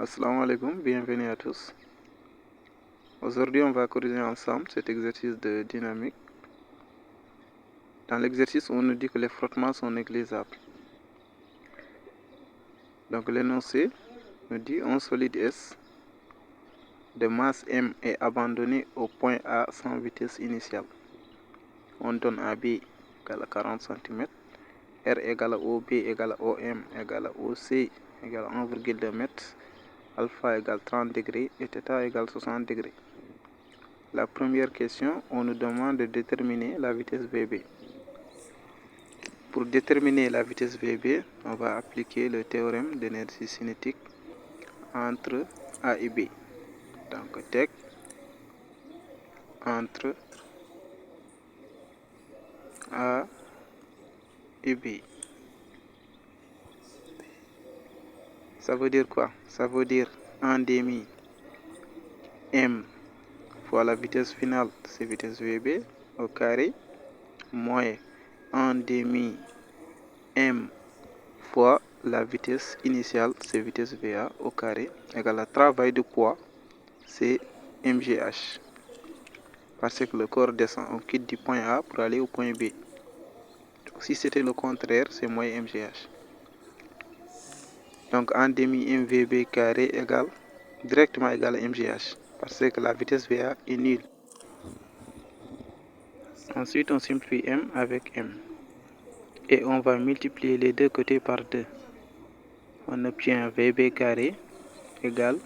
Assalamu alaikum, bienvenue à tous. Aujourd'hui, on va corriger ensemble cet exercice de dynamique. Dans l'exercice, on nous dit que les frottements sont négligeables. Donc l'énoncé nous dit un solide S de masse M est abandonné au point A sans vitesse initiale. On donne AB égale à 40 cm, R égale à OB égale à OM égale à OC égale à 1,2 m, alpha égale 30 degrés et θ égale 60 degrés. La première question, on nous demande de déterminer la vitesse VB. Pour déterminer la vitesse VB, on va appliquer le théorème d'énergie cinétique entre A et B. Donc, TEC entre A et B. Ça veut dire quoi? Ça veut dire 1 demi M fois la vitesse finale, c'est vitesse VB au carré, moins 1 demi M fois la vitesse initiale, c'est vitesse VA au carré, égale à travail de poids, c'est MGH. Parce que le corps descend, on quitte du point A pour aller au point B. Donc, si c'était le contraire, c'est moins MGH. Donc 1 demi MVB carré égale directement égal à MGH. Parce que la vitesse VA est nulle. Ensuite, on simplifie M avec M. Et on va multiplier les deux côtés par 2. On obtient VB carré égale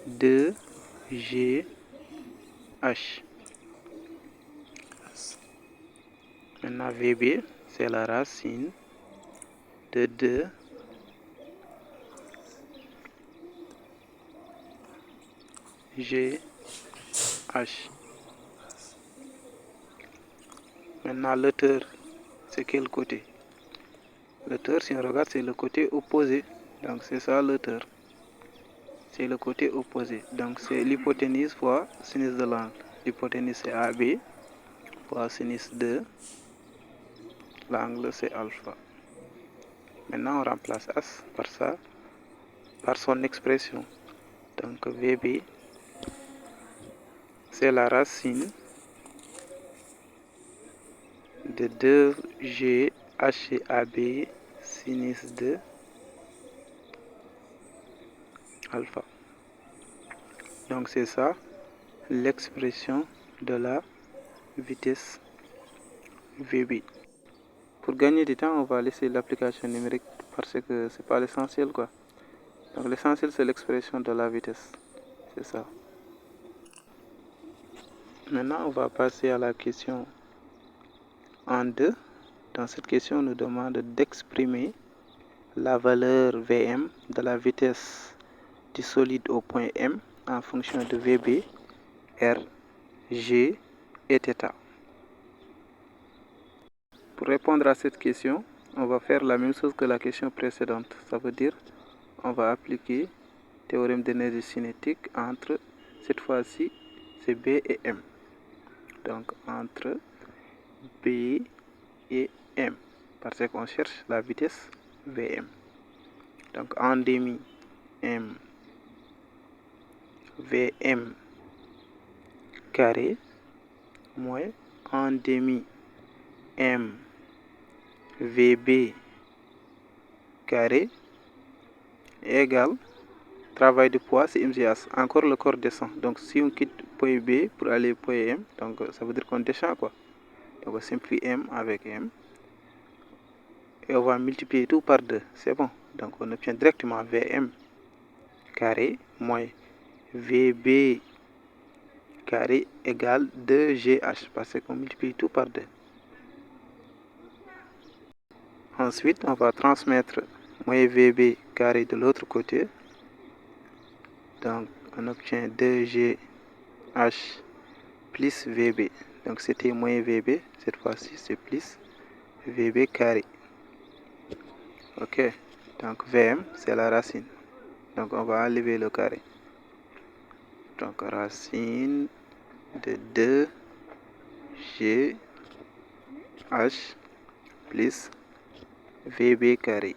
2GH. Maintenant, VB, c'est la racine de 2 GH. Maintenant, l'auteur, c'est quel côté? L'auteur, si on regarde, c'est le côté opposé. Donc, c'est ça l'auteur. C'est le côté opposé. Donc, c'est l'hypoténuse fois sinus de l'angle. L'hypoténuse, c'est AB fois sinus de l'angle, c'est alpha. Maintenant, on remplace As par ça, par son expression. Donc, VB, c'est la racine de 2G HAB sinus de alpha. Donc, c'est ça l'expression de la vitesse VB. Pour gagner du temps, on va laisser l'application numérique parce que c'est pas l'essentiel quoi. Donc l'essentiel c'est l'expression de la vitesse. C'est ça. Maintenant, on va passer à la question en 2. Dans cette question, on nous demande d'exprimer la valeur Vm de la vitesse du solide au point M en fonction de VB, R, G et θ. Pour répondre à cette question, on va faire la même chose que la question précédente. Ça veut dire on va appliquer théorème d'énergie cinétique entre, cette fois-ci, c'est B et M. Donc entre B et M, parce qu'on cherche la vitesse Vm. Donc 1 demi M Vm carré moins 1 demi M VB carré égale travail de poids, c'est MGH. Encore le corps descend. Donc si on quitte point B pour aller point M, donc ça veut dire qu'on descend quoi. Donc on simplifie M avec M. Et on va multiplier tout par 2. C'est bon. Donc on obtient directement Vm carré moins VB carré égale 2GH. Parce qu'on multiplie tout par 2. Ensuite, on va transmettre moins VB carré de l'autre côté. Donc on obtient 2GH plus VB. Donc c'était moins VB. Cette fois-ci, c'est plus VB carré. Ok. Donc Vm, c'est la racine. Donc on va enlever le carré. Donc racine de 2GH plus VB carré.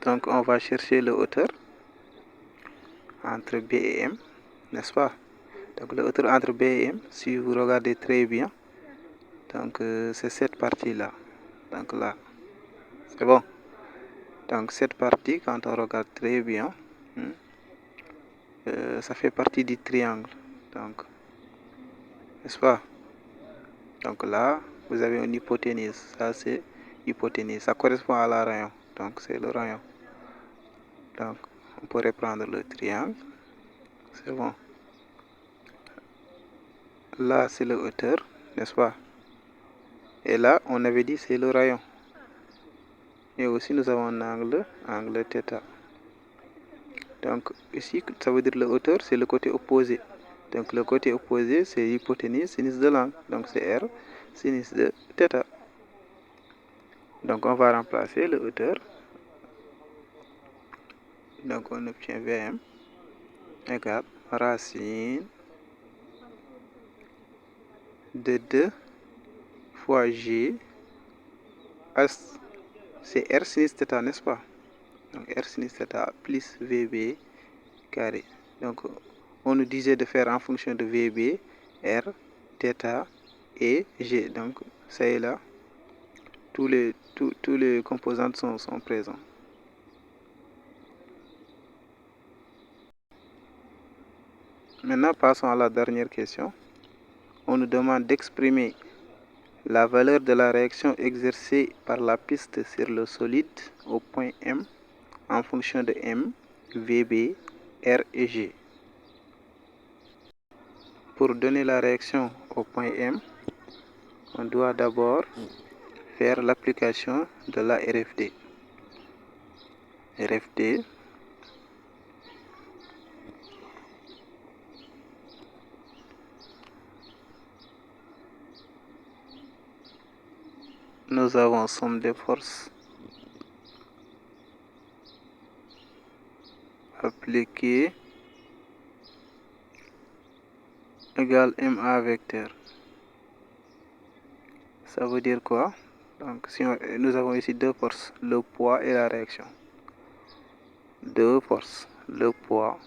Donc on va chercher le hauteur entre B et M, n'est-ce pas? Donc le hauteur entre B et M, si vous regardez très bien, donc c'est cette partie-là. Donc là, c'est bon. Donc cette partie, quand on regarde très bien, ça fait partie du triangle. Donc, n'est-ce pas? Donc là, vous avez une hypoténuse. Ça, c'est hypoténuse. Ça correspond à la rayon. Donc, c'est le rayon. Donc, on pourrait prendre le triangle. C'est bon. Là, c'est le hauteur, n'est-ce pas? Et là, on avait dit c'est le rayon. Et aussi, nous avons un angle θ. Donc, ici, ça veut dire la hauteur, c'est le côté opposé. Donc, le côté opposé, c'est l'hypoténuse sinus de l'angle. Donc, c'est R sinus de θ. Donc, on va remplacer le hauteur. Donc, on obtient Vm égale racine de 2 fois G. C'est R sinus θ, n'est-ce pas? Donc, R sinus θ plus VB carré. Donc, on nous disait de faire en fonction de VB, R, θ et G. Donc, ça est là. Tous les composantes sont présents. Maintenant, passons à la dernière question. On nous demande d'exprimer la valeur de la réaction exercée par la piste sur le solide au point M en fonction de M, VB, R et G. Pour donner la réaction au point M, on doit d'abord faire l'application de la RFD. RFD, nous avons somme des forces appliquées égale MA vecteur. Ça veut dire quoi? Donc, nous avons ici deux forces, le poids et la réaction. Deux forces, le poids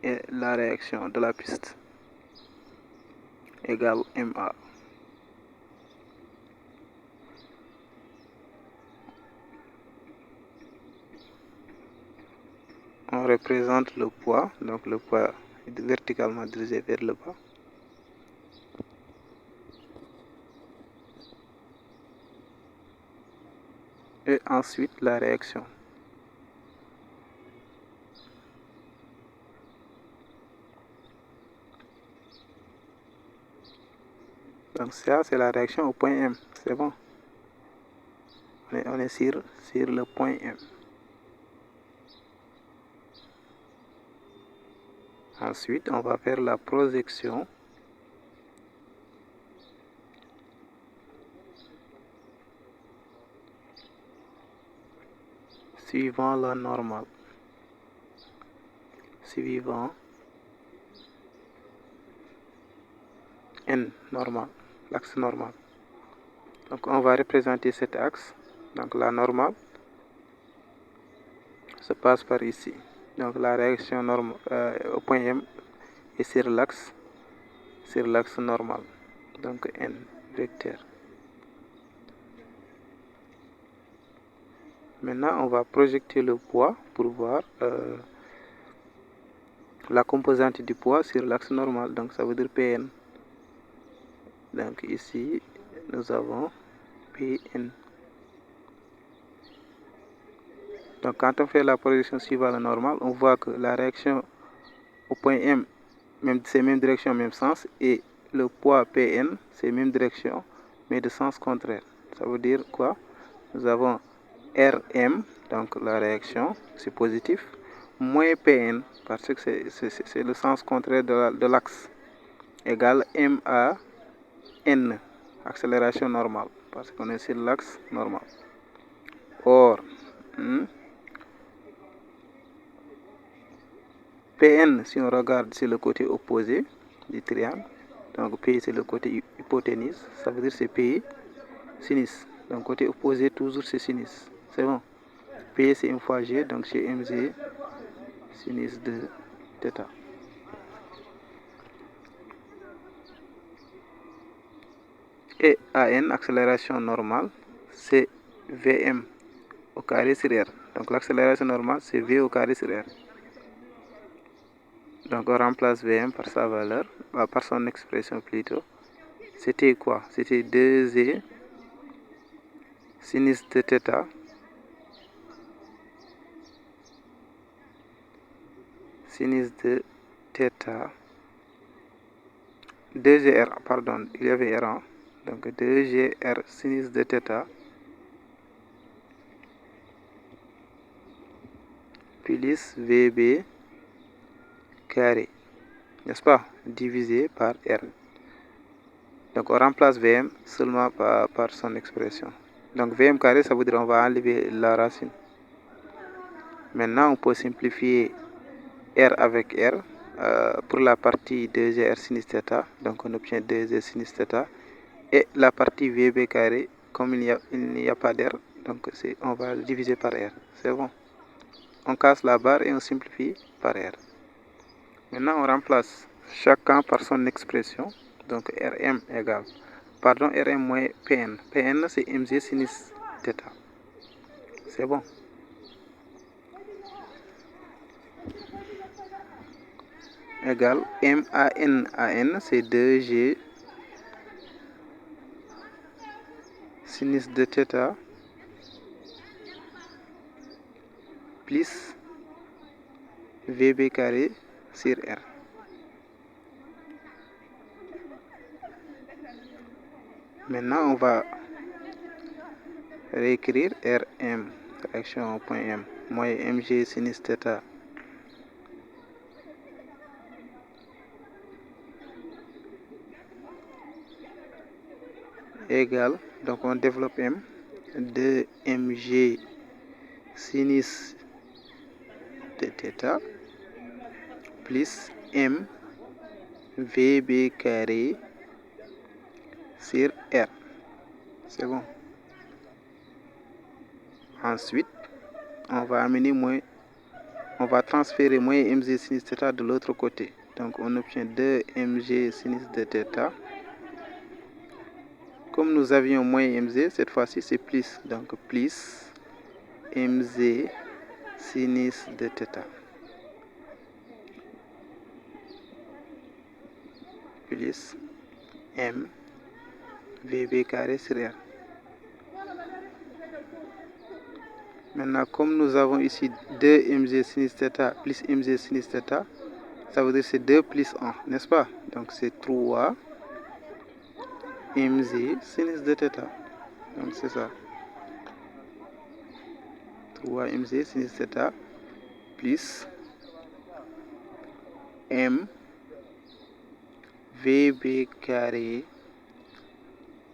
et la réaction de la piste égale MA. On représente le poids, donc le poids est verticalement dirigé vers le bas. Et ensuite la réaction. Donc ça, c'est la réaction au point M. C'est bon. On est sur le point M. Ensuite, on va faire la projection suivant la normale. Suivant N normal, l'axe normal. Donc on va représenter cet axe. Donc la normale se passe par ici. Donc la réaction normale au point M est sur l'axe normal. Donc N vecteur. Maintenant on va projeter le poids pour voir la composante du poids sur l'axe normal. Donc ça veut dire Pn. Donc ici nous avons Pn. Donc quand on fait la projection suivant la normale, on voit que la réaction au point M, c'est même direction, même sens, et le poids Pn, c'est même direction, mais de sens contraire. Ça veut dire quoi? Nous avons Rm, donc la réaction, c'est positif, moins Pn, parce que c'est le sens contraire de l'axe, égale Ma N, accélération normale, parce qu'on est sur l'axe normal. Or, Pn, si on regarde, c'est le côté opposé du triangle. Donc P, c'est le côté hypoténuse. Ça veut dire c'est P sinus. Donc côté opposé, toujours c'est sinus. C'est bon. P c'est 1 fois G, donc c'est mg sinus de θ. Et AN, accélération normale, c'est Vm au carré sur R. Donc l'accélération normale, c'est V au carré sur R. Donc on remplace Vm par sa valeur, par son expression plutôt. C'était quoi? C'était 2G sinus de θ sinus de θ 2gr, pardon, il y avait R1, donc 2gr sinus de θ plus VB carré, n'est-ce pas, divisé par R. Donc on remplace Vm seulement par son expression. Donc Vm carré, ça veut dire on va enlever la racine. Maintenant on peut simplifier R avec R pour la partie 2gr sinus θ, donc on obtient 2g sinus θ, et la partie VB carré, comme il n'y a pas d'R, donc on va le diviser par R. C'est bon. On casse la barre et on simplifie par R. Maintenant on remplace chacun par son expression, donc Rm égale, pardon, Rm moins Pn. Pn c'est mg sinus θ. C'est bon. Égale MAN c'est 2G sinus de θ plus VB carré sur R. Maintenant on va réécrire Rm, réaction au point M, moins mg sinus θ égale, donc on développe M, 2 mg sinus de θ plus m VB carré sur R. C'est bon. Ensuite, on va transférer moins mg sinus θ de l'autre côté. Donc on obtient 2 mg sinus de θ. Comme nous avions moins mg, cette fois-ci c'est plus. Donc plus mg sinus de θ plus m VB carré sur R. Maintenant, comme nous avons ici 2 mg sinus θ plus mg sinus θ, ça veut dire c'est 2 plus 1, n'est-ce pas? Donc c'est 3 mg sinus de θ. Donc c'est ça. 3 mg sinus θ plus m VB carré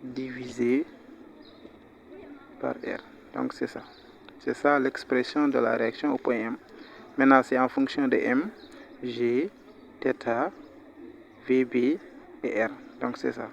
divisé par R. Donc c'est ça. C'est ça l'expression de la réaction au point M. Maintenant c'est en fonction de M, G, θ, VB et R. Donc c'est ça.